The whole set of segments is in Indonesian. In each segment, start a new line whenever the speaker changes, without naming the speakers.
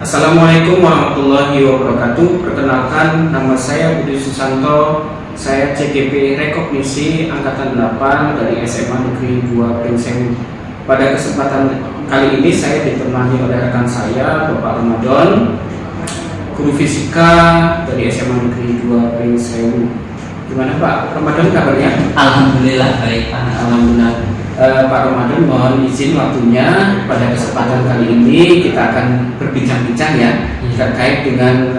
Assalamualaikum warahmatullahi wabarakatuh. Perkenalkan, nama saya Budi Susanto. Saya CGP Rekognisi Angkatan 8 dari SMA Negeri 2 Pringseng. Pada kesempatan kali ini saya ditemani oleh rekan saya, Bapak Ramadan, guru fisika dari SMA Negeri 2 Pringseng. Gimana Pak Ramadan kabarnya?
Alhamdulillah baik Pak.
Alhamdulillah. Pak Ramadan, mohon izin waktunya. Pada kesempatan kali ini kita akan berbincang-bincang ya terkait dengan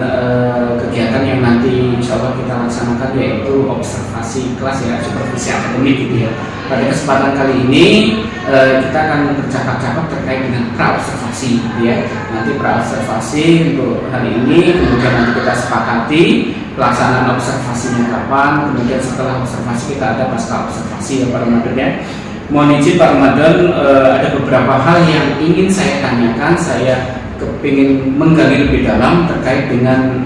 kegiatan yang nanti insya Allah kita laksanakan, yaitu observasi kelas ya, supervisi akademik gitu ya. Pada kesempatan kali ini kita akan bercakap-cakap terkait dengan praobservasi gitu ya. Nanti praobservasi untuk hari ini, kemudian nanti kita sepakati pelaksanaan observasinya kapan, kemudian setelah observasi kita ada pasca observasi ya Pak Ramadan ya. Mohon izin Pak Ramadan, ada beberapa hal yang ingin saya tanyakan. Saya kepingin menggali lebih dalam terkait dengan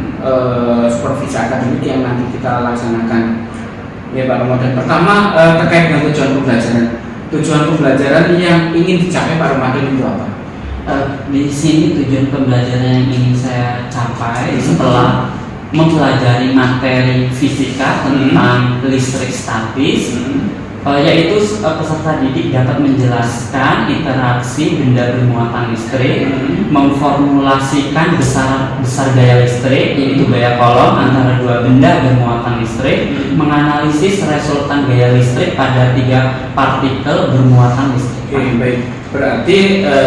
supervisi akademik yang nanti kita laksanakan ya Pak Ramadan. Pertama, terkait dengan tujuan pembelajaran. Tujuan pembelajaran yang ingin dicapai Pak Ramadan itu apa?
Di sini tujuan pembelajaran yang ingin saya capai setelah mempelajari materi fisika tentang listrik statis, yaitu peserta didik dapat menjelaskan interaksi benda bermuatan listrik, memformulasikan besar gaya listrik yaitu gaya kolom antara dua benda bermuatan listrik, menganalisis resultan gaya listrik pada 3 partikel bermuatan listrik.
Oke, baik. Berarti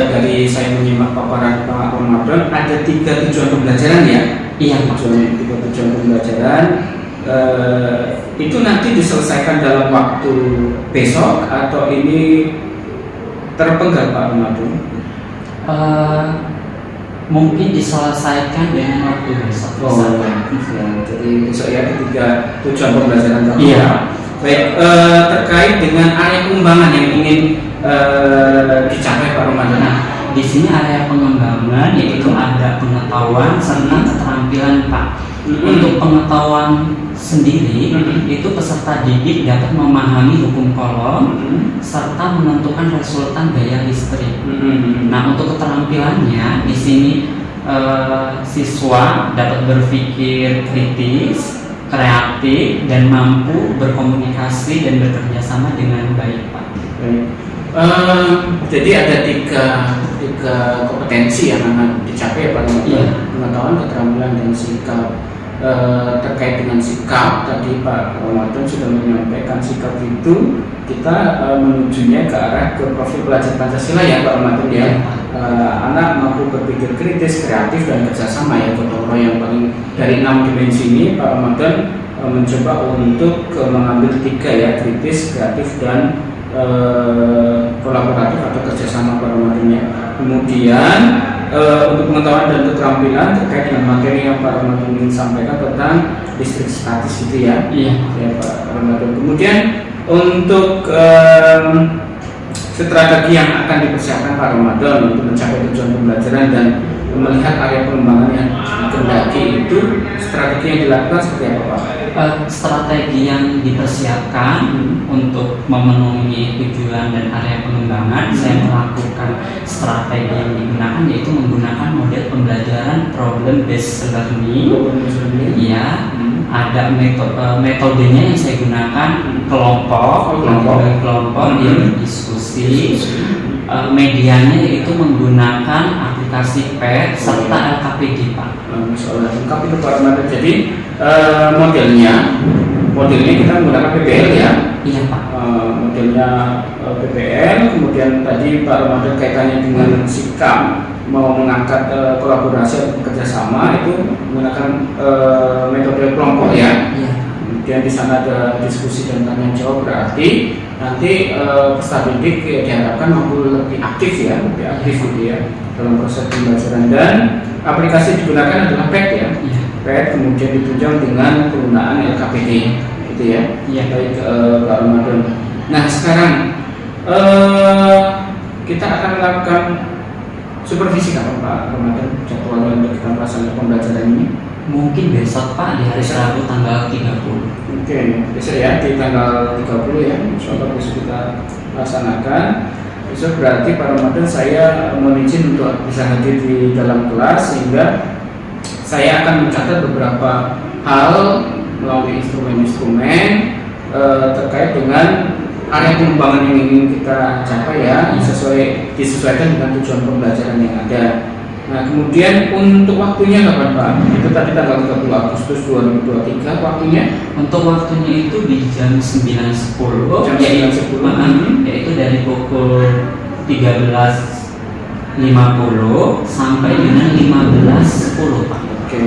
dari saya menyimak paparan Pak Ramadan ada 3 tujuan pembelajaran ya?
Iya Pak.
3 tujuan pembelajaran. Itu nanti diselesaikan dalam waktu besok atau ini terpenggal Pak Ramadan?
Mungkin diselesaikan dengan waktu besok.
Jadi besok ya, ketiga tujuan pembelajaran kamu.
Iya.
Baik, terkait dengan area pengembangan yang ingin dicapai Pak Ramadan.
Nah, di sini area pengembangan yaitu ada pengetahuan serta keterampilan Pak. Untuk pengetahuan sendiri, itu peserta didik dapat memahami hukum kolom serta menentukan resultan gaya listrik. Nah, untuk keterampilannya di sini siswa dapat berpikir kritis, kreatif, dan mampu berkomunikasi dan bekerja sama dengan baik Pak.
Jadi ada tiga kompetensi yang akan dicapai Pak Ramadan.
Iya.
Pengetahuan, keterampilan, dan sikap. Terkait dengan sikap, tadi Pak Ramadan sudah menyampaikan sikap itu kita menujunya ke arah ke profil pelajar Pancasila ya Pak Ramadan ya. Anak mampu berpikir kritis, kreatif, dan kerjasama ya, gotong royong. Yang paling dari 6 dimensi ini Pak Ramadan mencoba untuk mengambil 3 ya, kritis, kreatif, dan kolaboratif atau kerjasama Pak Ramadan ya. Kemudian untuk pengetahuan dan keterampilan terkait dengan materi yang Pak Ramadan ingin sampaikan tentang listrik statis itu ya.
Iya.
Ya Pak Ramadan. Kemudian untuk strategi yang akan dipersiapkan Pak Ramadan untuk mencapai tujuan pembelajaran dan melihat area pengembangan yang dikehendaki, itu strategi yang dilakukan seperti apa Pak?
Strategi yang dipersiapkan untuk memenuhi tujuan dan area pengembangan, saya melakukan strategi yang digunakan yaitu menggunakan model pembelajaran problem based learning. Ya, ada metodenya yang saya gunakan kelompok yang berdiskusi. Medianya yaitu menggunakan aplikasi PET serta LKPD Pak.
Soal lengkap itu Pak Ramadan. Jadi modelnya kita menggunakan PBL ya.
Iya Pak.
Modelnya PBL. Kemudian tadi Pak Ramadan kaitannya dengan sikap mau mengangkat kolaborasi atau kerjasama itu menggunakan metode kelompok ya.
Iya.
Kemudian di sana ada diskusi dan tanya jawab, berarti nanti peserta didik diharapkan mampu lebih aktif gitu ya dalam proses pembelajaran, dan aplikasi digunakan adalah PET ya. PET kemudian ditunjang dengan penggunaan LKPD gitu ya.
Iya.
Baik Pak Ramadan. Nah sekarang kita akan melakukan supervisi kapan Pak Ramadan, jadwalnya untuk kita melaksanakan pembelajaran ini?
Mungkin besok Pak, di hari Rabu tanggal 30.
Oke, besok ya di tanggal 30 ya, insya Allah besok kita laksanakan. Besok berarti Pak Ramadan saya mohon izin untuk bisa hadir di dalam kelas, sehingga saya akan mencatat beberapa hal melalui instrumen-instrumen terkait dengan area pengembangan yang ingin kita capai ya, disesuaikan dengan tujuan pembelajaran yang ada. Nah, kemudian untuk waktunya kapan Pak? Itu tadi tanggal 30 Agustus 2023 waktunya?
Untuk waktunya itu di jam 9.10,
Jam 9.10.
yaitu dari pukul 13.50 sampai dengan 15.10 Pak.
Oke.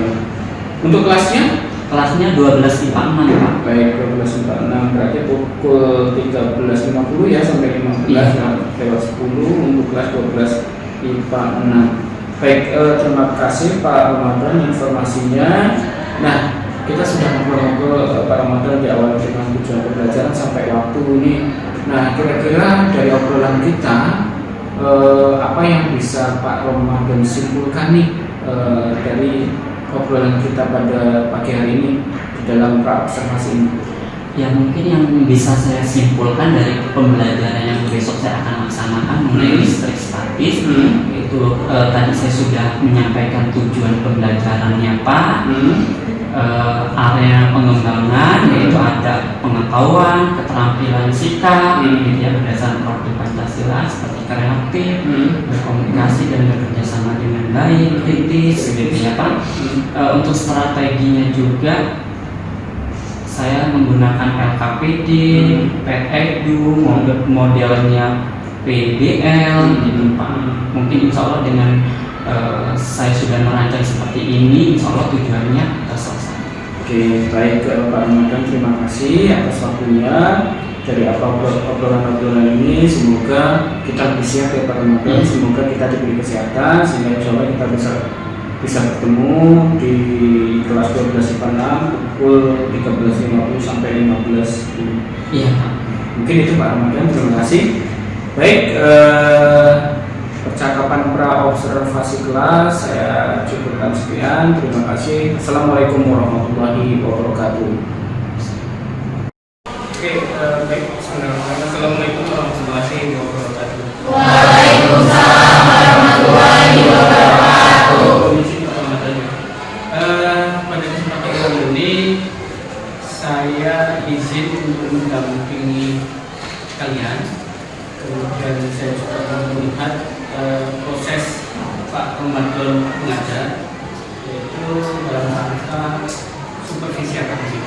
Untuk kelasnya?
Kelasnya 12 IPA 6 Pak.
Baik, 12 IPA 6 berarti pukul 13.50 ya sampai 15 lewat 10 untuk kelas 12 IPA 6. Baik, terima kasih Pak Ramadan informasinya. Nah, kita sudah ngobrol-ngobrol Pak Ramadan di awal dengan tujuan pembelajaran sampai waktu ini. Nah, kira-kira dari obrolan kita apa yang bisa Pak Ramadan simpulkan nih dari obrolan kita pada pagi hari ini di dalam pra-observasi ini?
Ya, mungkin yang bisa saya simpulkan dari pembelajaran yang besok saya akan laksanakan mengenai listrik statis, itu tadi saya sudah menyampaikan tujuan pembelajarannya Pak. Area pengembangan yaitu ada pengetahuan, keterampilan sikap, ya berdasarkan produk Pancasila seperti kreatif, berkomunikasi dan bekerja sama dengan baik, kritis, gitu ya Pak. Untuk strateginya juga saya menggunakan LKPD, PEDU, modelnya PBL, gitu Pak. Mungkin insya Allah dengan saya sudah merancang seperti ini, insya Allah tujuannya kita selesai.
Oke, baik Pak Ramadan, terima kasih atas waktunya. Dari obrolan-obrolan ini, semoga kita lebih siap ya Pak Ramadan. Semoga kita diberi kesehatan sehingga insya Allah kita bisa bertemu di kelas 12 IPA 6 pukul 13.50 sampai 15.10.
Iya Pak.
Mungkin itu Pak Ramadan, terima kasih. Baik, percakapan pra-observasi kelas saya cukupkan sekian. Terima kasih. Assalamualaikum warahmatullahi wabarakatuh. Oke, baik. Assalamualaikum warahmatullahi wabarakatuh.
Waalaikumsalam warahmatullahi wabarakatuh.
Pada kesempatan kali ini saya izin untuk mendampingi kalian. Kemudian saya juga melihat proses Pak Ramadan mengajar, yaitu dalam rangka supervisi akademik.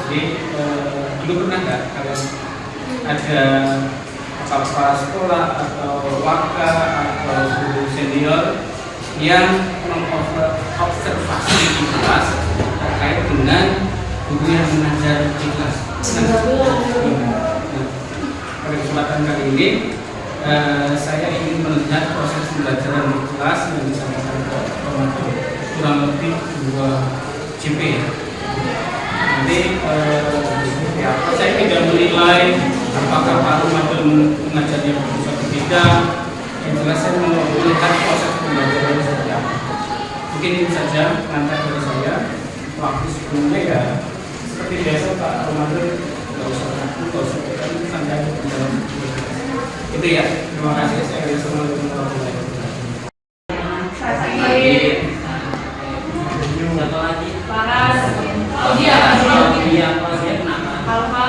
Jadi dulu pernah nggak kalian ada kepala sekolah atau waka atau guru senior yang mengobservasi di kelas terkait dengan guru yang mengajar di kelas? Pada kesempatan kali ini saya ingin melihat proses pembelajaran di kelas yang disampaikan Pak Ramadan kurang lebih 2 JP ya. Nanti seperti apa? Saya tidak menilai apakah Pak Ramadan mengajarnya berbeda beda. Yang jelas saya mau melihat proses pembelajaran seperti apa. Mungkin ini saja pengantar dari saya. Waktu sebelumnya ya seperti biasa Pak Ramadan nggak usah takut, nggak usah santai aja di dalam itu ya. Terima kasih. Saya Assalamualaikum warahmatullahi wabarakatuh.
Satu lagi.
Paras.
Iya, kalau dia kenapa? Apa?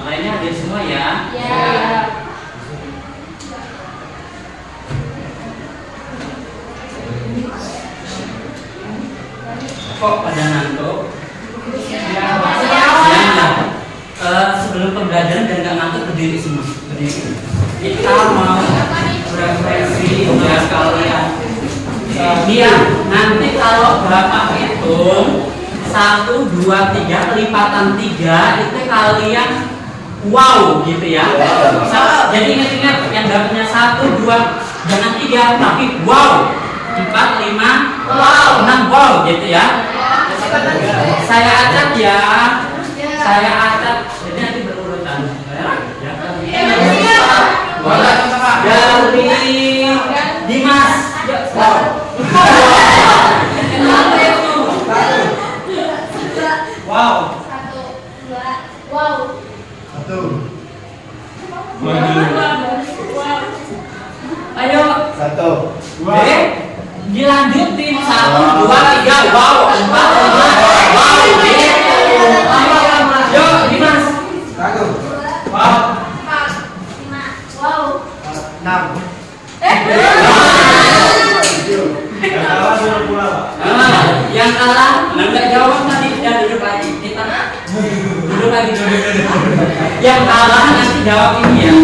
Lainnya hadir semua ya?
Ya.
Kok pada ngantuk?
Ya.
Sebelum pembelajaran dan nggak ngantuk berdiri semua. Berdiri. Kita mau refleksi ya sekalian. Biar nanti kalau Bapak hitung 1, 2, 3 lipatan 3 itu kalian wow gitu ya. Jadi ingat-ingat yang dapatnya 1, 2 jangan 3 tapi wow. 4, 5 wow, 6 wow gitu ya. Saya acak ya. Saya acak. Jadi nanti berurutan. Dari Dimas. Wow.
1, 2 wow.
1.
1, 2.
Dilanjutin 1, 2, 3, wow, 4, 5, wow, gitu. Yuk, Dimas.
1,
Wow.
6.
Yang kalah nggak jawab tadi, udah duduk lagi. Kita duduk lagi, duduk. Yang kalah nanti jawab ini ya.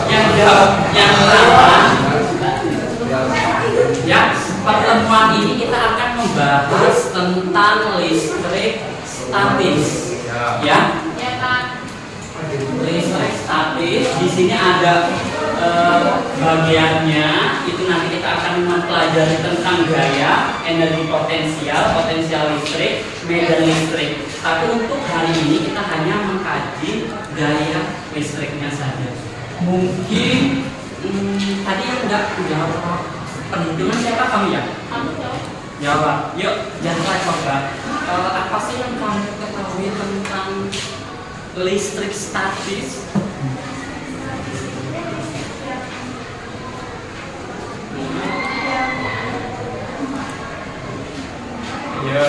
Yang jawab yang kalah. Ya, pertemuan ini kita akan membahas tentang listrik statis. Ya. Listrik statis. Di sini ada bagiannya. Itu nanti kita akan mempelajari tentang gaya, energi potensial, potensial listrik, medan listrik. Tapi untuk hari ini kita hanya mengkaji gaya listriknya saja. Mungkin tadi yang enggak jawab perhitungan siapa kamu ya? Jawab. Yuk, jangan coba. Apa sih yang kamu ketahui tentang listrik statis? Ya.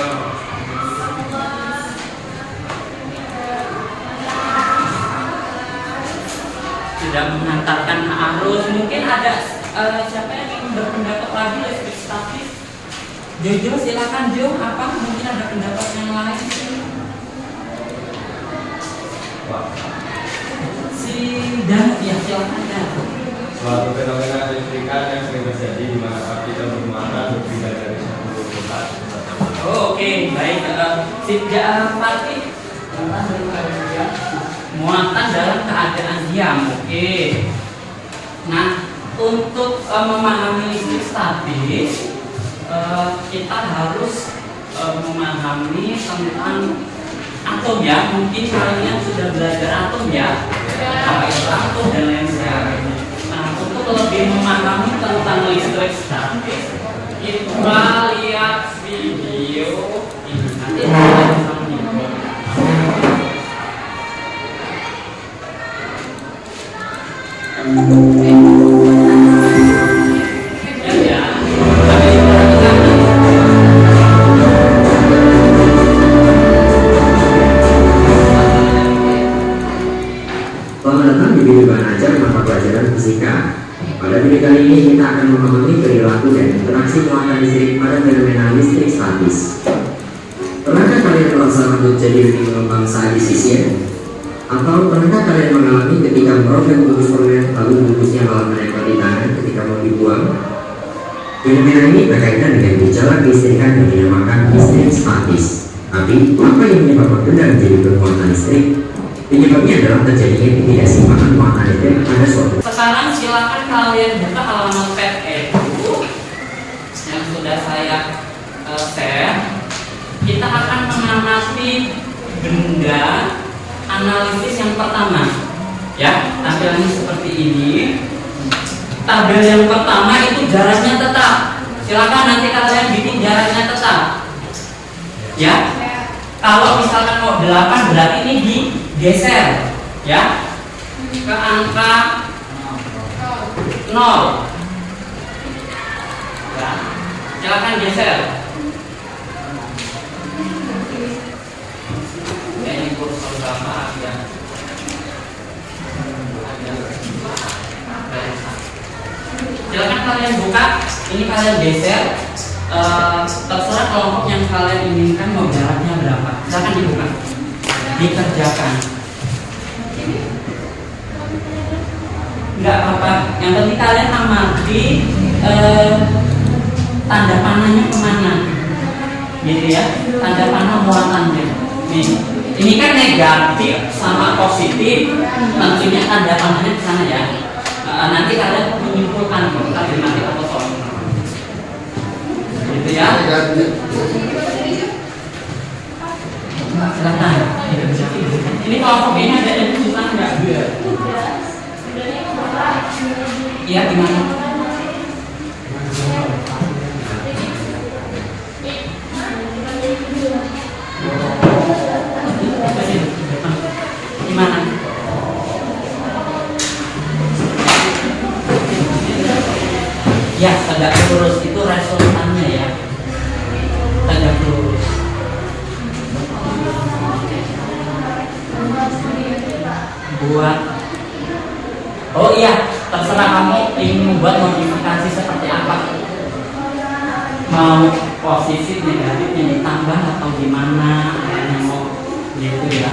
Tidak mengantarkan arus. Mungkin ada siapa yang ingin berpendapat lagi listrik statis? Jojo, silakan Jo. Apa? Mungkin ada pendapat yang lain sih. Si Dan, ya silakan Dan.
Suatu fenomena listrikan yang sering terjadi di mana api dan bermuatan berbeda dari satu tempat.
Oh, oke, baik. Pasti muatan dalam keadaan diam. Oke. Nah, untuk memahami listrik statis, kita harus memahami tentang atom ya. Mungkin kalian sudah belajar atom ya, apa itu atom dan lain sebagainya. Nah, untuk lebih memahami tentang listrik statis, kita lihat video ini. Nanti kita bisa melihat. Ya.
Selamat datang di video bahan ajar mata pelajaran fisika. Pada video kali ini kita akan memahami perilaku dan interaksi muatan listrik pada fenomena listrik statis. Pernahkah kalian merasa rambut jadi lebih mengembang saat disisir? Atau pernahkah kalian mengalami ketika merobek bungkus permen lalu bungkusnya malah menempel di tangan ketika mau dibuang? Fenomena ini berkaitan dengan gejala kelistrikan yang dinamakan listrik statis. Tapi apa yang menyebabkan benda menjadi bermuatan listrik? Penyebabnya adalah terjadinya ketidakseimbangan muatan listrik pada suatu.
Sekarang silakan kalian buka halaman PDF yang sudah saya share. Kita akan mengamati benda analisis yang pertama. Ya, tampilannya seperti ini. Tabel yang pertama itu jaraknya tetap. Silakan nanti kalian bikin jaraknya tetap. Ya. Kalau misalkan mau 8 berarti ini digeser ya ke angka 0. Ya. Silakan geser. Ini kursor berapa ya? Silakan kalian buka. Ini kalian geser. Terserah kelompok yang kalian inginkan mau jaraknya berapa. Silakan dibuka. Dikerjakan. Enggak apa-apa. Yang penting kalian amati tanda panahnya kemana. Gitu ya. Tanda panah muatannya. Nih. Ini kan negatif sama positif. Tentunya tanda panahnya ke sana ya. Nanti kalian menyimpulkan matematik atau soal. Gitu ya. Silakan. Ini kelompok ini ada yang susah nggak? Iya, gimana? Gimana? Ya, tegak lurus itu resultannya ya. Tegak lurus. Buat. Oh iya, terserah kamu ingin membuat modifikasi seperti apa. Mau posisi negatifnya ditambah atau gimana? Mau gitu ya.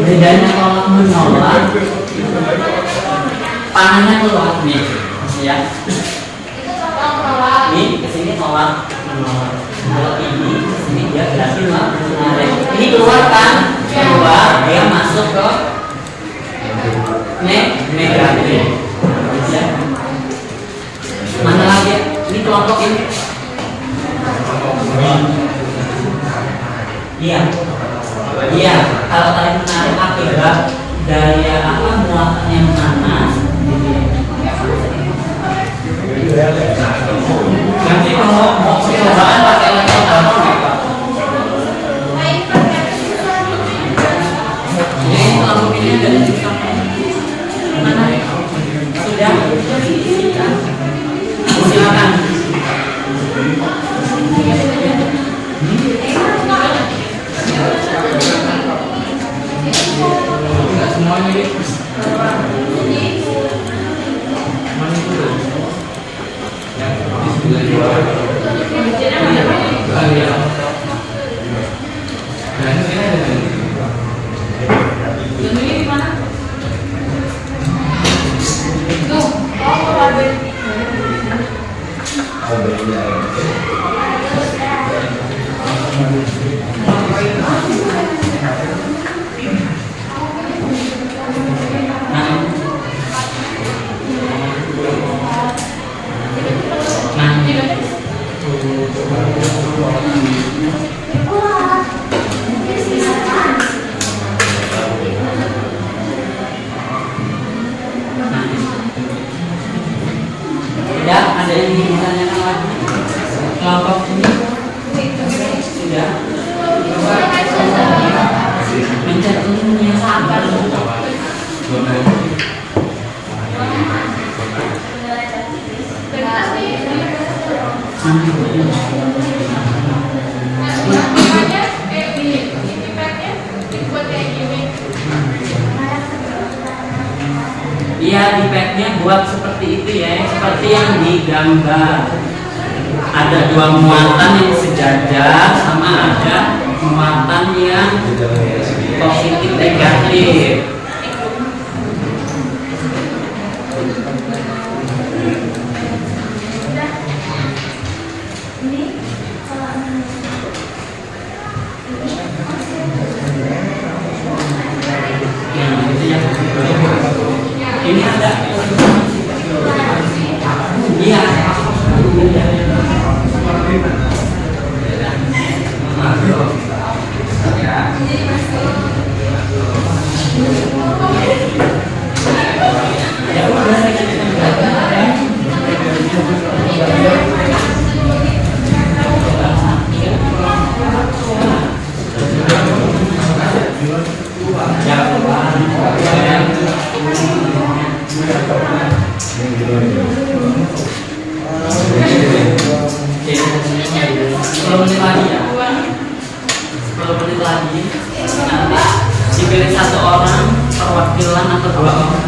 Bedanya kalau menolak, panahnya keluar nih, ya. Ini kesini tolak, menolak. Kalau ini kesini dia berarti menarik. Ini keluar kan? Keluar, dia masuk ke negatif. Ya. Mana lagi? Ini kelompok ini. Iya. Iya, kalau tarik menarik akibat daya apa muatannya mana? Nanti kalau mau percobaan pakai laptop apa enggak? Ini kalau ini ada susah. Mana? Sudah? Silakan. Enggak semuanya ini. Mana itu? Yang di sebelah Ya, ada yang ingin ditanyakan lagi? Kelompok ini sudah mencantumnya sabar. Iya, di pad-nya buat seperti itu ya, seperti yang digambar. Ada dua muatan yang sejajar, sama ada muatan yang positif negatif. Ini ada. Iya. Ya udah. Dipilih satu orang perwakilan atau dua orang.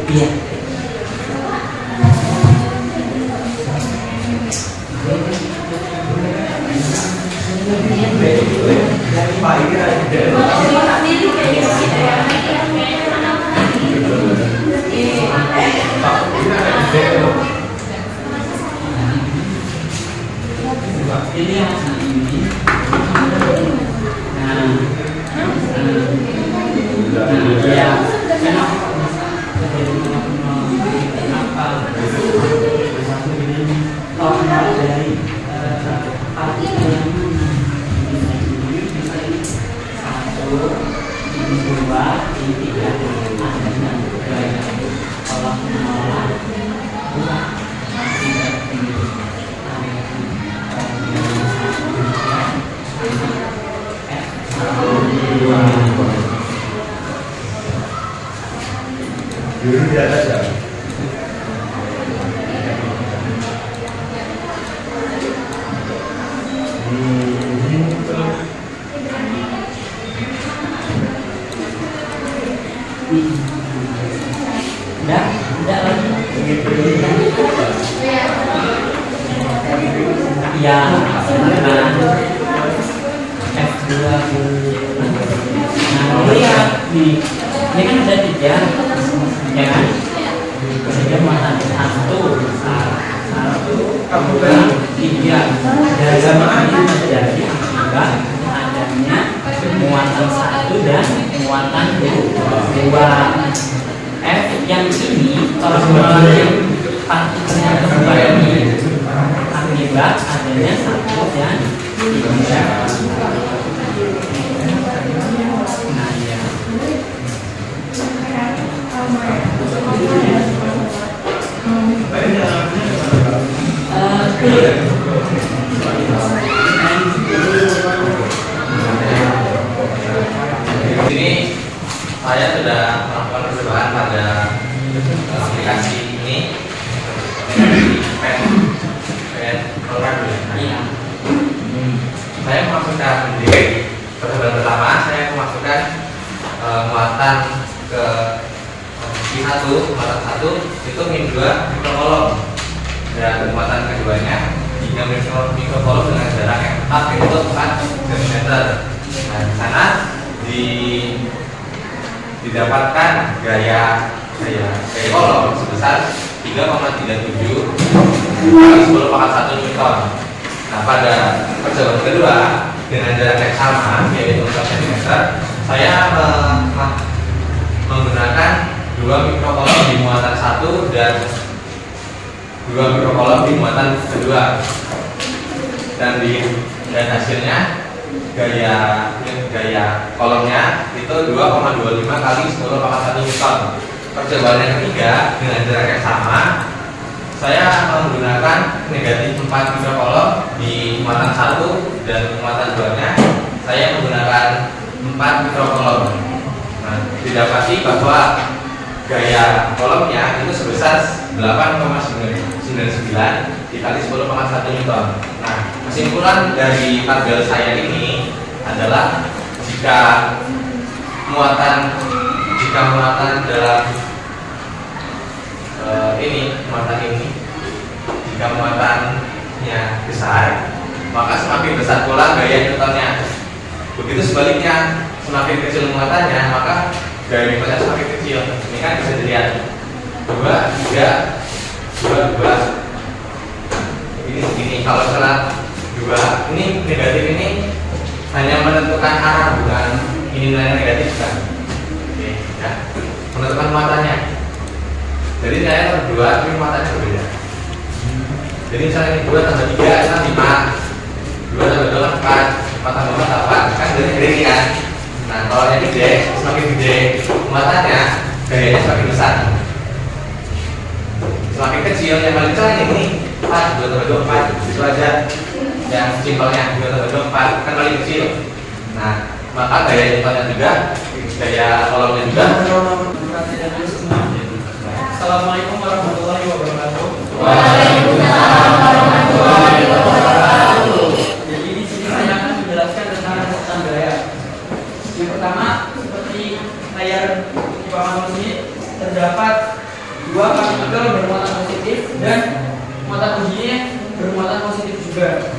Iya. Ini yang ini. Ya. Satu
Dulu di atas ya.
Enggak lagi. Ya, sebenarnya F2 nah lihat nih, ini kan ada 3 ya kan? Kemudian mana? 1 2 3 dari mana ini terjadi akibat adanya muatan 1 dan muatan 2. F yang ini kalau melalui partikelnya kembali akibat adanya 1 dan 3. Nah ya.
Di sini saya sudah melakukan percobaan pada aplikasi ini.
Iya.
Saya memasukkan di percobaan pertama, saya memasukkan muatan ke I1, muatan 1 itu min 2 mikrokolom, dan muatan keduanya 3 mikrokolom dengan jarak yang tetap yaitu 4 cm. Nah, di sana didapatkan gaya kolom sebesar 3,37 kali 10 pangkat 1 Newton. Nah, pada percobaan kedua dengan jarak yang sama yaitu 4 cm, saya menggunakan 2 mikrokolom di muatan 1 dan 2 mikrokolom di muatan kedua, dan hasilnya gaya kolomnya itu 2,25 kali 10 pangkat 1 Newton. Percobaan yang ketiga dengan jarak yang sama, saya menggunakan negatif 4 mikrokolom di muatan 1 dan muatan 2 nya saya menggunakan 4 mikrokolom. Nah, didapati bahwa gaya kolomnya itu sebesar 8,99 dikali 10 pangkat 1 Newton. Nah, kesimpulan dari tabel saya ini adalah jika muatan dalam jika muatannya besar, maka semakin besar pula gaya Newtonnya. Begitu sebaliknya, semakin kecil muatannya, maka gaya Newtonnya semakin kecil. Ini kan bisa dilihat 2, 3, 2, 2. Ini segini. Kalau salah 2, ini negatif ini hanya menentukan arah, bukan ini nilai negatif kan. Oke, ya. Menentukan muatannya. Jadi saya berdua, tapi muatannya berbeda. Jadi misalnya ini 2 tambah 3 kan 5, 2 tambah 2 kan 4, 4 tambah 4 kan dari ini kan. Nah, kalau yang gede, semakin gede muatannya, gayanya semakin besar. Semakin kecil, yang paling kecil ini 4, 2 tambah 2 4, itu aja yang simpelnya. 2 tambah 2 4 kan paling kecil. Nah, maka gaya Newtonnya juga, gaya kolomnya juga.
Assalamualaikum warahmatullahi wabarakatuh.
Waalaikumsalam warahmatullahi wabarakatuh.
Jadi di sini saya akan menjelaskan tentang resetan gaya. Yang pertama, seperti layar di papan ini terdapat 2 partikel bermuatan positif dan muatan ujinya bermuatan positif juga.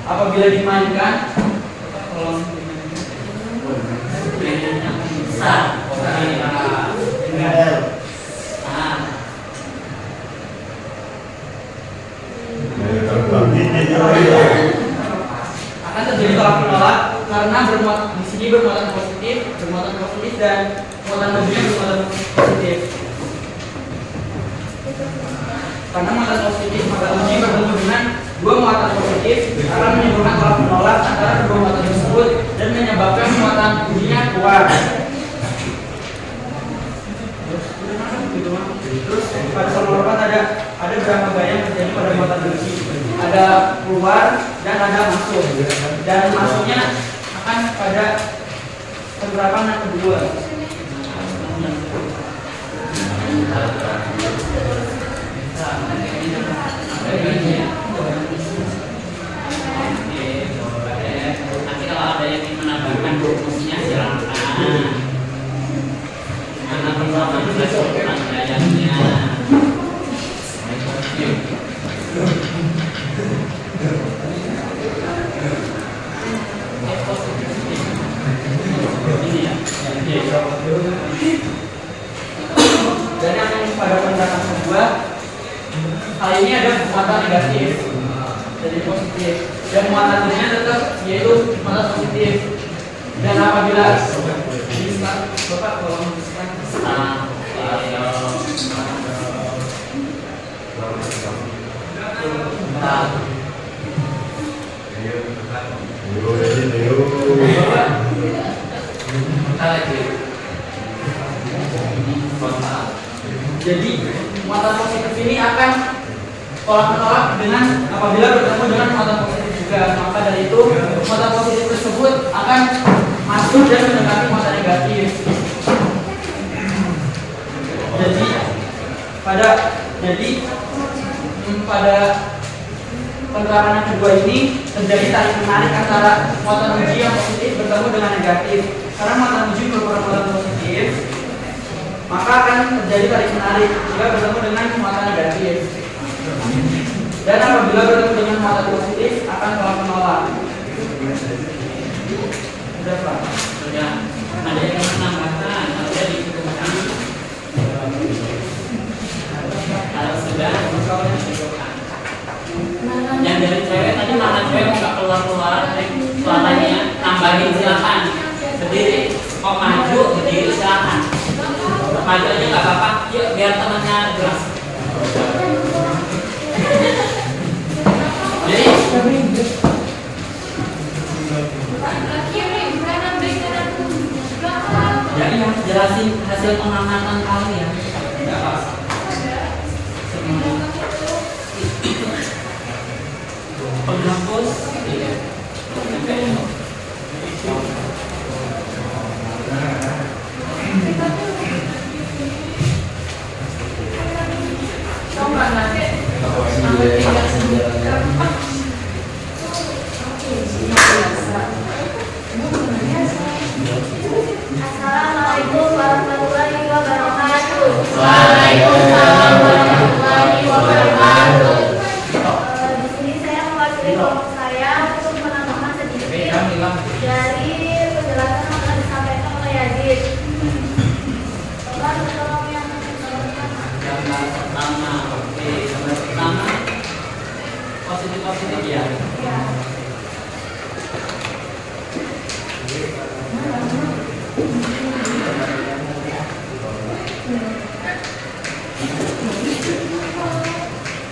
Apabila dimainkan, tolong bisa. Akan terjadi tolak menolak karena di sini bermuatan positif dan muatan ujinya bermuatan positif. Karena muatan positif, maka uji bertemu dengan 2 muatan positif akan menimbulkan tolak menolak antara kedua muatan tersebut dan menyebabkan muatan ujinya keluar. Terus pada soal 4 ada berapa gaya yang terjadi pada muatan uji? Ada keluar dan ada masuk. Dan masuknya akan pada penerapan yang kedua. sama keseluruhan gayanya. Ini ya.
Dan yang pada pendapat kedua, hal ini ada muatan negatif, jadi positif. Dan muatan lainnya tetap yaitu muatan positif. Dan apabila Bapak tolong jadi muatan positif ini akan tolak menolak dengan apabila bertemu dengan muatan positif juga. Maka dari itu muatan positif tersebut akan masuk dan mendekati muatan negatif. Pada penerapan yang kedua ini terjadi tarik menarik antara muatan uji yang positif bertemu dengan negatif. Karena muatan uji merupakan muatan positif, maka akan terjadi tarik menarik jika bertemu dengan muatan negatif. Dan apabila bertemu dengan muatan positif akan tolak menolak. Sudah Pak?
Sudah. Ada yang menambahkan atau dihitungkan? Kalau sudah, yang dari cewek tadi mana cewek nggak keluar suaranya nambahin silakan. Berdiri, kok maju berdiri silakan. Maju aja nggak apa-apa. Yuk biar temannya jelas. Jadi ya iya, jelasin hasil pengamatan kalian. Nggak apa-apa. Penghapus
Assalamualaikum warahmatullahi wabarakatuh.
Waalaikumsalam warahmatullahi wabarakatuh.
Di sini saya mewakili kelompok saya untuk menambahkan sedikit dari penjelasan yang telah disampaikan oleh Yazid. Bapak tolong yang
gambar pertama, oke, gambar pertama positif ya.
ya.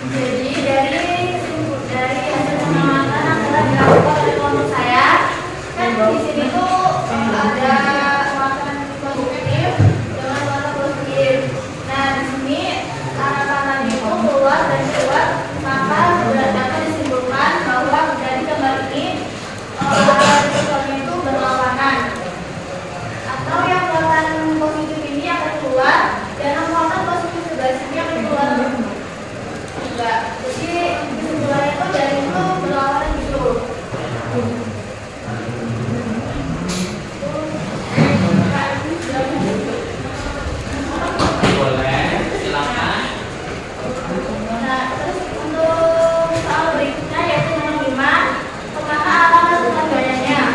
Jadi dari hasil pengamatan yang telah dilakukan oleh kelompok saya, kan di sini tuh ada muatan positif dengan muatan positif. Nah di sini anak-anak itu keluar dan keluar, maka dapat disimpulkan bahwa dari gambar ini resikonya itu berlawanan. Atau yang muatan positif ini akan keluar dan yang muatan positif sebelah sini akan keluar. Enggak, jadi kesimpulannya itu dari itu berlawanan gitu.
Boleh, silakan.
Nah, terus untuk soal berikutnya yaitu nomor 5, kemana arah masukan gayanya?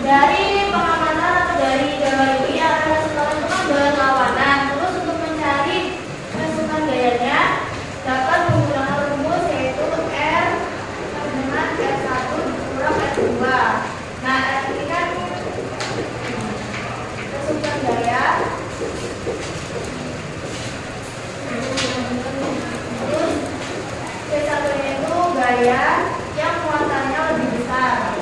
Dari pengamatan atau dari gambar ini arah masukan itu kan berlawanan. Terus untuk mencari masukan gayanya dapat menggunakan rumus yaitu R dengan R1 kurang R2. Nah, R ini kan masukan gaya. Terus C1 itu gaya yang muatannya lebih besar.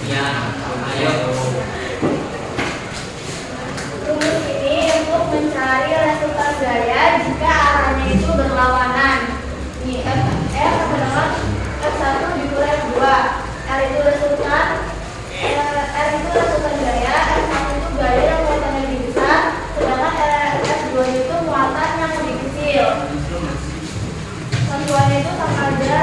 Ya, ayo.
Rumus ini untuk mencari resultan gaya jika arahnya itu berlawanan. Nih, R adalah R1 dikurang R2. R itu resultan gaya, R1 itu gaya yang muatannya lebih besar, sedangkan R2 itu muatan yang lebih kecil. Satuannya itu sama aja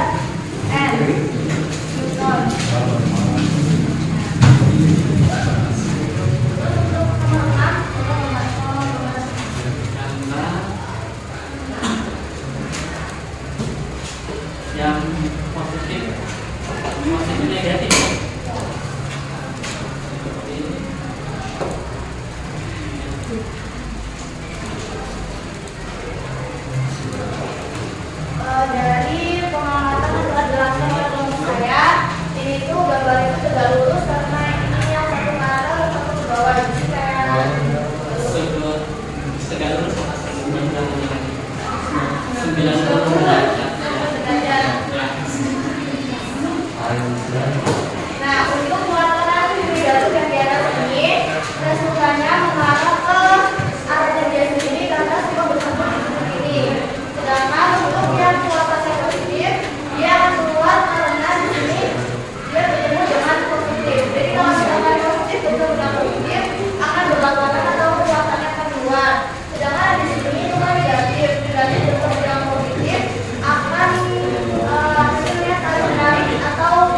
yang positif negatif.
Dari pengamatan yang telah dilakukan oleh kelompok saya, ini tuh gambar itu sudah lurus karena ini yang satu ke atas, satu ke bawah. Jadi kayak
Segala sama 90 derajat.
Nah, untuk mengatakan titik garis yang di atas ini, resulusannya mengarah ke arah jari sendiri karena semua bersama seperti ini. Sedangkan untuk yang muatannya positif, dia akan keluar karena di sini dia bertemu dengan positif. Jadi kalau misalkan positif bertemu dengan positif, akan berlawanan atau muatannya akan keluar. Sedangkan di sini itu kan negatif, negatif bertemu dengan positif akan hasilnya saling menarik atau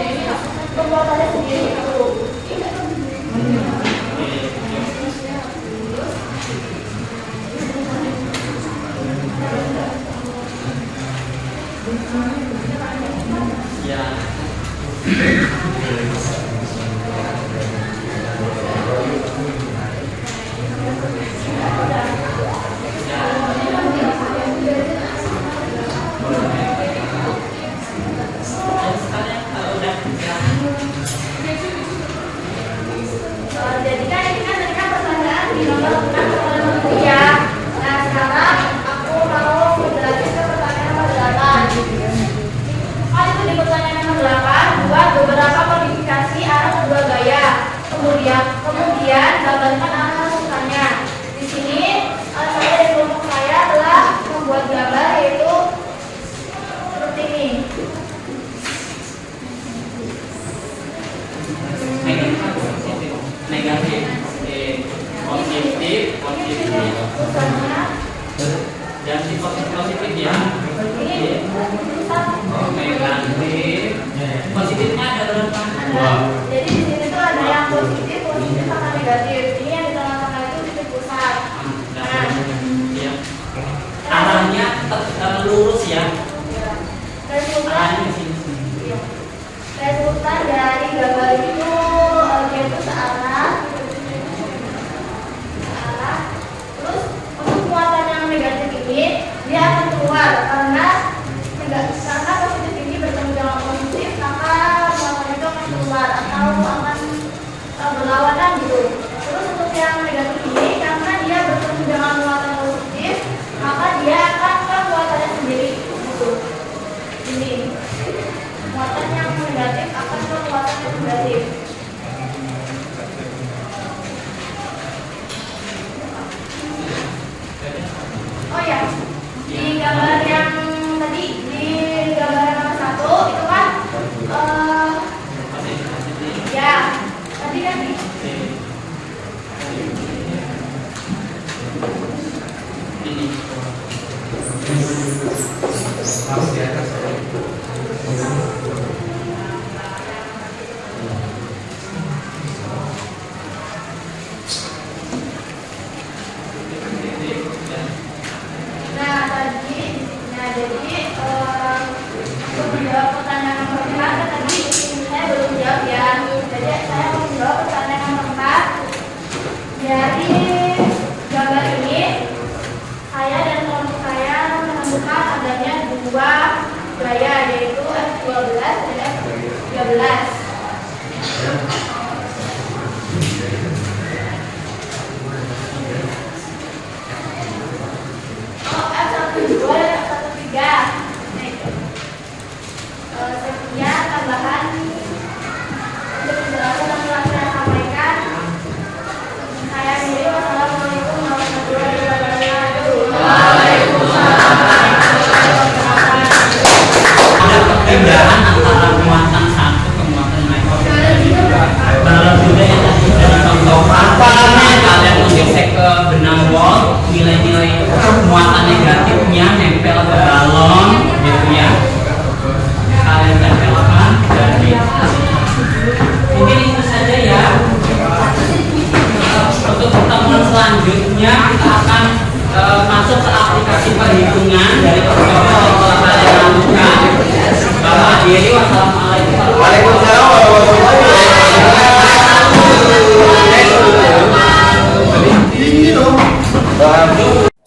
pembuatannya sendiri itu.
Ya.
Jadi kan ini kan tadi kan pertanyaan di nomor 6 ya. Nah sekarang aku mau menjelaskan ke pertanyaan nomor 8. Itu di pertanyaan nomor 8 buat beberapa modifikasi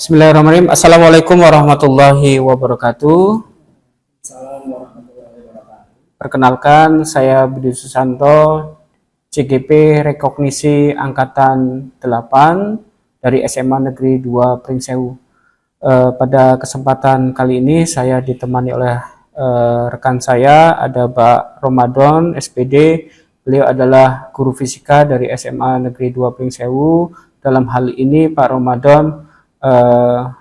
Bismillahirrahmanirrahim. Assalamualaikum warahmatullahi wabarakatuh. Perkenalkan, saya Budi Susanto, CGP Rekognisi Angkatan 8 dari SMA Negeri 2 Pringsewu. Pada kesempatan kali ini saya ditemani oleh rekan saya, ada Pak Ramadan, SPD. Beliau adalah guru fisika dari SMA Negeri 2 Pringsewu. Dalam hal ini Pak Ramadan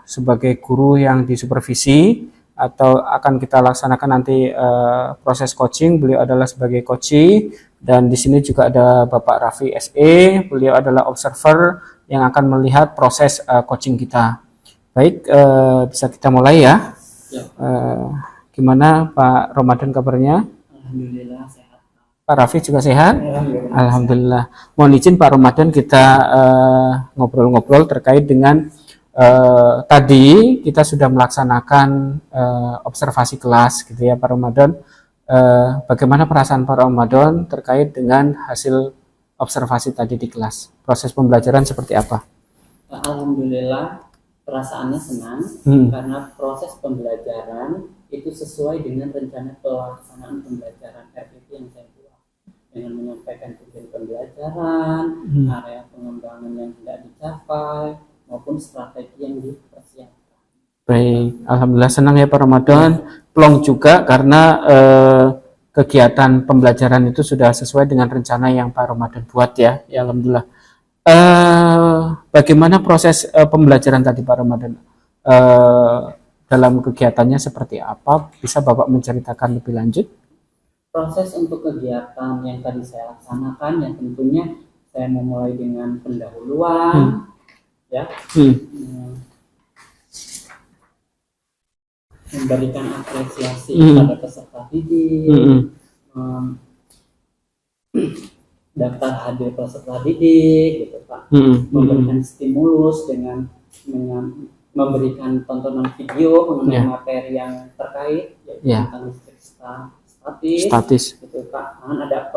sebagai guru yang disupervisi atau akan kita laksanakan nanti proses coaching. Beliau adalah sebagai coachee, dan di sini juga ada Bapak Raffi SE. Beliau adalah observer yang akan melihat proses coaching kita. Baik, bisa kita mulai ya. Gimana Pak Ramadan kabarnya?
Alhamdulillah sehat.
Pak Raffi juga sehat? Alhamdulillah. Mohon izin Pak Ramadan, kita ngobrol-ngobrol terkait dengan tadi kita sudah melaksanakan observasi kelas gitu ya Pak Ramadan. Bagaimana perasaan Pak Ramadan terkait dengan hasil observasi tadi di kelas? Proses pembelajaran seperti apa?
Alhamdulillah perasaannya senang karena proses pembelajaran itu sesuai dengan rencana pelaksanaan pembelajaran RPP yang saya buat, dengan menyampaikan tujuan pembelajaran, area pengembangan yang tidak dicapai, maupun strategi yang dipersiapkan.
Baik, alhamdulillah senang ya Pak Ramadan. Plong juga karena kegiatan pembelajaran itu sudah sesuai dengan rencana yang Pak Ramadan buat ya. Ya alhamdulillah. Bagaimana proses pembelajaran tadi Pak Ramadan? Dalam kegiatannya seperti apa? Bisa Bapak menceritakan lebih lanjut?
Proses untuk kegiatan yang tadi saya laksanakan, yang tentunya saya memulai dengan pendahuluan, ya, memberikan apresiasi pada peserta didik, daftar hadir peserta didik, gitu Pak, memberikan stimulus dengan memberikan tontonan video mengenai materi yang terkait, yaitu tentang listrik statis, gitu Pak. Ada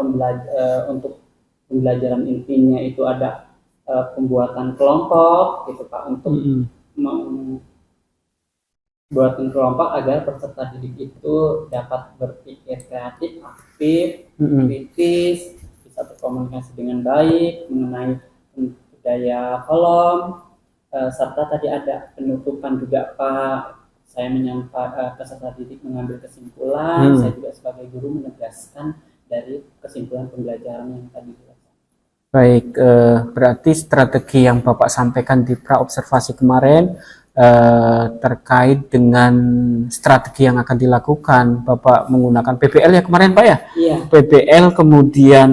untuk pembelajaran intinya itu ada pembuatan kelompok gitu Pak, untuk membuat kelompok agar peserta didik itu dapat berpikir kreatif, aktif, kritis, bisa berkomunikasi dengan baik mengenai budaya kolom, serta tadi ada penutupan juga Pak. Saya menyampaikan peserta didik mengambil kesimpulan, saya juga sebagai guru menegaskan dari kesimpulan pembelajaran yang tadi dilakukan.
Baik, berarti strategi yang Bapak sampaikan di pra-observasi kemarin terkait dengan strategi yang akan dilakukan, Bapak menggunakan PBL ya kemarin Pak ya?
Iya.
PBL, kemudian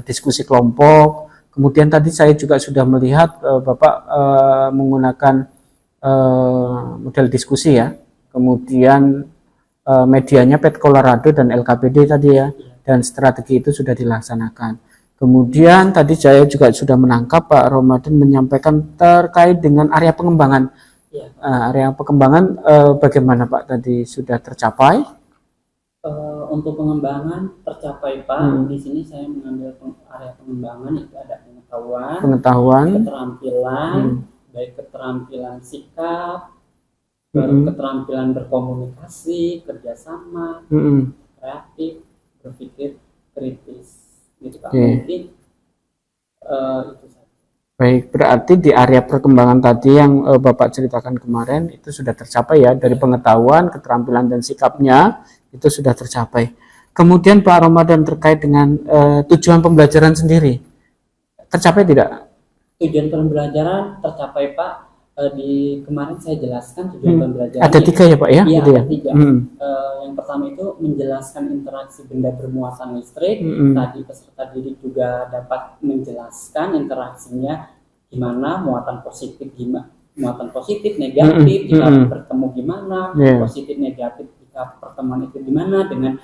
diskusi kelompok, kemudian tadi saya juga sudah melihat Bapak menggunakan model diskusi ya, kemudian medianya Pet Colorado dan LKPD tadi ya, dan strategi itu sudah dilaksanakan. Kemudian tadi saya juga sudah menangkap Pak Ramadan menyampaikan terkait dengan area pengembangan. Area pengembangan bagaimana Pak tadi sudah tercapai?
Untuk pengembangan tercapai Pak. Di sini saya mengambil area pengembangan itu ada pengetahuan, keterampilan, baik keterampilan sikap, keterampilan berkomunikasi, kerjasama, kreatif, berpikir kritis. Gitu, Pak. Mungkin itu saja.
Baik, berarti di area perkembangan tadi yang Bapak ceritakan kemarin itu sudah tercapai ya, dari pengetahuan, keterampilan dan sikapnya itu sudah tercapai. Kemudian Pak Ramadan terkait dengan tujuan pembelajaran sendiri, tercapai tidak?
Tujuan pembelajaran tercapai Pak. Di kemarin saya jelaskan tujuan pembelajaran.
Ada 3 ya Pak ya?
Iya,
gitu ya?
ada 3. Yang pertama itu menjelaskan interaksi benda bermuatan listrik. Tadi peserta didik juga dapat menjelaskan interaksinya gimana, muatan positif, negatif, jika bertemu gimana, positif negatif jika pertemuan itu gimana, dengan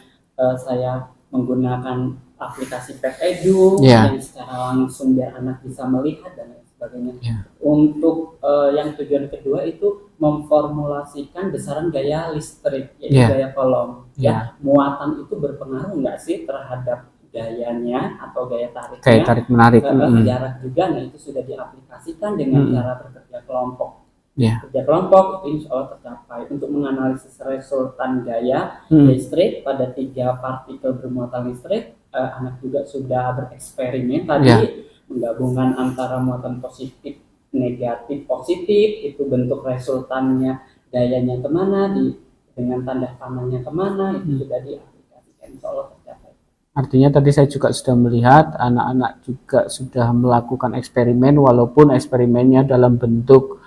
saya menggunakan aplikasi Pet Edu yang secara langsung biar anak bisa melihat dan sebagainya. Untuk yang tujuan kedua itu memformulasikan besaran gaya listrik, yaitu gaya kolom. Muatan itu berpengaruh nggak sih terhadap gayanya atau gaya tariknya?
Gaya tarik menarik.
Jarak juga, nah itu sudah diaplikasikan dengan cara bekerja kelompok.
Ya.
Kerja kelompok itu insya Allah tercapai. Untuk menganalisis resultan gaya listrik pada 3 partikel bermuatan listrik, anak juga sudah bereksperimen tadi,
Ya.
menggabungkan antara muatan positif, negatif, positif, itu bentuk resultannya gayanya kemana, dengan tanda panahnya kemana, itu sudah diaplikasikan, insya Allah tercapai.
Artinya tadi saya juga sudah melihat anak-anak juga sudah melakukan eksperimen walaupun eksperimennya dalam bentuk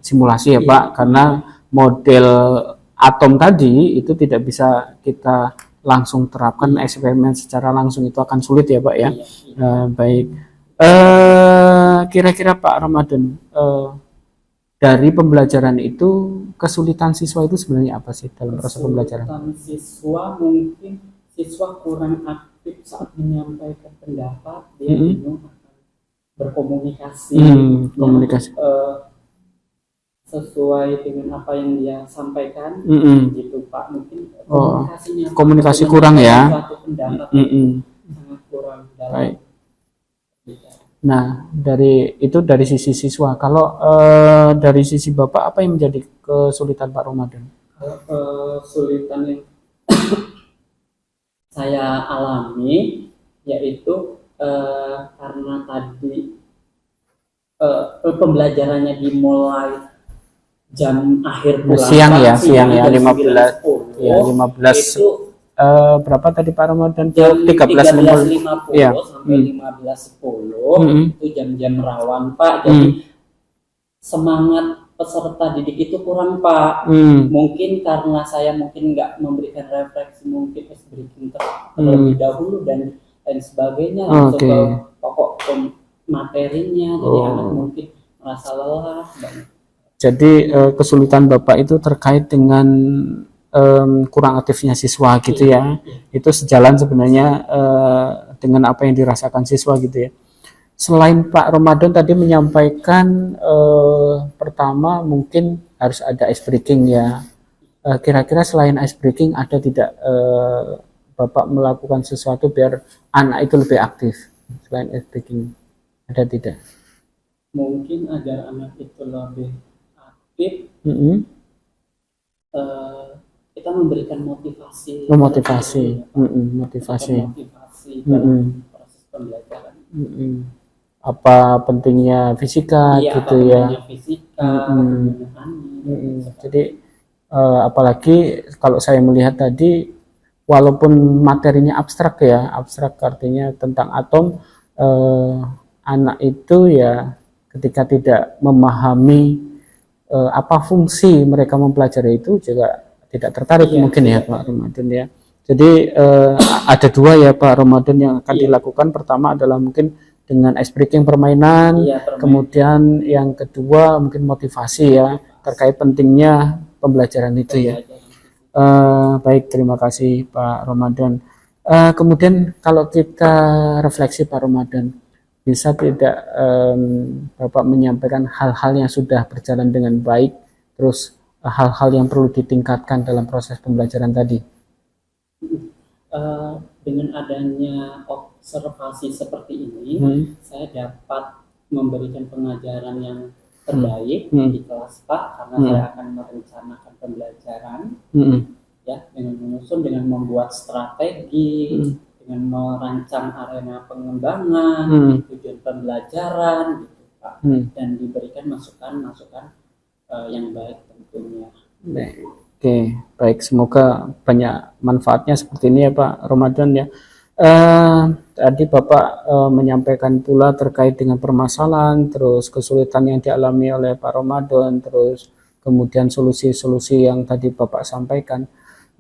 simulasi ya Pak, karena model atom tadi itu tidak bisa kita langsung terapkan eksperimen secara langsung, itu akan sulit ya Pak ya. Baik, kira-kira Pak Ramadan, dari pembelajaran itu kesulitan siswa itu sebenarnya apa sih dalam proses pembelajaran?
Kesulitan siswa mungkin siswa kurang aktif saat menyampaikan pendapat, dia bingung akan berkomunikasi,
komunikasi
sesuai dengan apa yang dia sampaikan, gitu Pak. Mungkin
komunikasi kurang ya.
Suatu pendapat sangat kurang dalam.
Baik. Nah, dari sisi siswa. Kalau dari sisi Bapak, apa yang menjadi kesulitan Pak Ramadan?
Kesulitan yang saya alami yaitu karena tadi pembelajarannya dimulai jam akhir pulang
siang ya,
15
itu berapa tadi Pak Ramadan?
Jam
13.50
ya. Sampai 15.10 itu jam-jam rawan Pak. Jadi semangat peserta didik itu kurang Pak. Mungkin karena saya nggak memberikan refleksi, mungkin breaking terlebih dahulu dan lain sebagainya, langsung ke pokok materinya, jadi anak mungkin merasa lelah.
Jadi kesulitan Bapak itu terkait dengan kurang aktifnya siswa gitu ya. Itu sejalan sebenarnya dengan apa yang dirasakan siswa gitu ya. Selain Pak Ramadan tadi menyampaikan pertama mungkin harus ada ice breaking ya. Kira-kira selain ice breaking ada tidak Bapak melakukan sesuatu biar anak itu lebih aktif selain ice breaking? Ada tidak?
Mungkin agar anak itu lebih aktif, kita memberikan motivasi.
Motivasi
dalam proses pembelajaran.
Apa pentingnya fisika gitu ya?
Fisika,
Jadi apalagi kalau saya melihat tadi, walaupun materinya abstrak ya, abstrak artinya tentang atom, anak itu ya ketika tidak memahami apa fungsi mereka mempelajari itu juga tidak tertarik mungkin ya Pak Ramadan ya. Jadi ada dua ya Pak Ramadan yang akan dilakukan. Pertama adalah mungkin dengan ice breaking permainan, kemudian yang kedua mungkin motivasi ya terkait pentingnya pembelajaran itu ya. Baik, terima kasih Pak Ramadan. Kemudian kalau kita refleksi Pak Ramadan, bisa tidak Bapak menyampaikan hal-hal yang sudah berjalan dengan baik, terus hal-hal yang perlu ditingkatkan dalam proses pembelajaran tadi?
Dengan adanya observasi seperti ini, saya dapat memberikan pengajaran yang terbaik di kelas Pak, karena saya akan merencanakan pembelajaran ya, dengan menyusun, dengan membuat strategi, dengan merancang arena pengembangan, tujuan pembelajaran gitu Pak, dan diberikan masukan-masukan yang baik tentunya.
Oke, baik, semoga banyak manfaatnya seperti ini ya Pak Ramadan ya. Tadi Bapak menyampaikan pula terkait dengan permasalahan, terus kesulitan yang dialami oleh Pak Ramadan, terus kemudian solusi-solusi yang tadi Bapak sampaikan.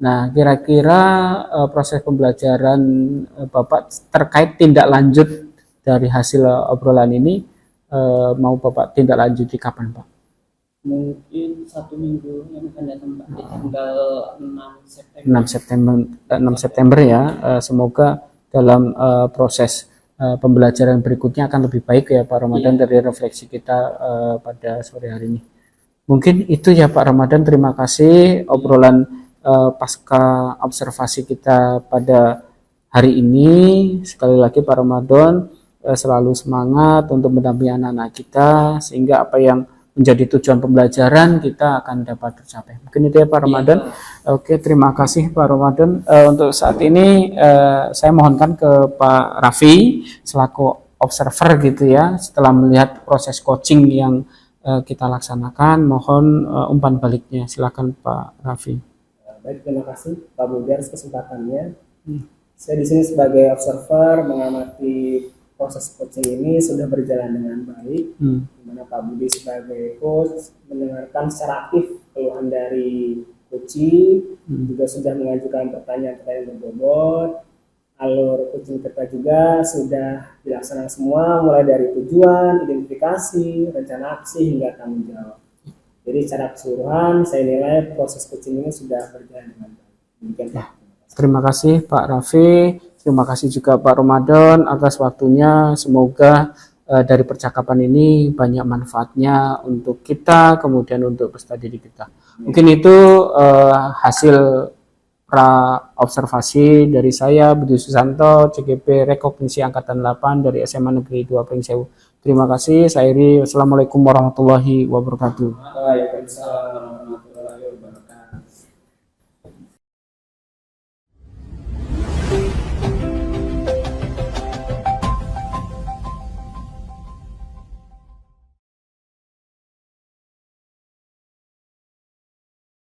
Nah, kira-kira proses pembelajaran Bapak terkait tindak lanjut dari hasil obrolan ini mau Bapak tindak lanjuti kapan Pak?
Mungkin 1 minggu yang akan datang Pak, di tanggal 6
September ya. Semoga dalam proses pembelajaran berikutnya akan lebih baik ya Pak Ramadan dari refleksi kita pada sore hari ini. Mungkin itu ya Pak Ramadan, terima kasih obrolan pasca observasi kita pada hari ini. Sekali lagi Pak Ramadan selalu semangat untuk mendampingi anak-anak kita, sehingga apa yang menjadi tujuan pembelajaran, kita akan dapat tercapai. Mungkin itu ya Pak Ramadan. Oke, terima kasih Pak Ramadan. Untuk saat ini saya mohonkan ke Pak Raffi selaku observer gitu ya, setelah melihat proses coaching yang kita laksanakan, mohon umpan baliknya. Silakan Pak Raffi.
Baik, terima kasih Pak Budi atas kesempatannya. Saya di sini sebagai observer mengamati proses coaching ini sudah berjalan dengan baik, di mana Pak Budi sebagai coach mendengarkan secara aktif keluhan dari coaching, juga sudah mengajukan pertanyaan-pertanyaan berbobot. Alur coaching kita juga sudah dilaksanakan semua, mulai dari tujuan, identifikasi, rencana aksi hingga tanggung jawab. Jadi secara keseluruhan saya nilai proses coaching ini sudah berjalan dengan baik. Demikian Pak.
Terima kasih Pak Raffi. Terima kasih juga Pak Ramadan atas waktunya. Semoga dari percakapan ini banyak manfaatnya untuk kita, kemudian untuk peserta didik kita. Mungkin itu hasil observasi dari saya, Budi Susanto, CGP Rekognisi Angkatan 8 dari SMA Negeri 2 Pringsewu. Terima kasih. Saya Iri. Wassalamualaikum warahmatullahi wabarakatuh.
Waalaikumsalam.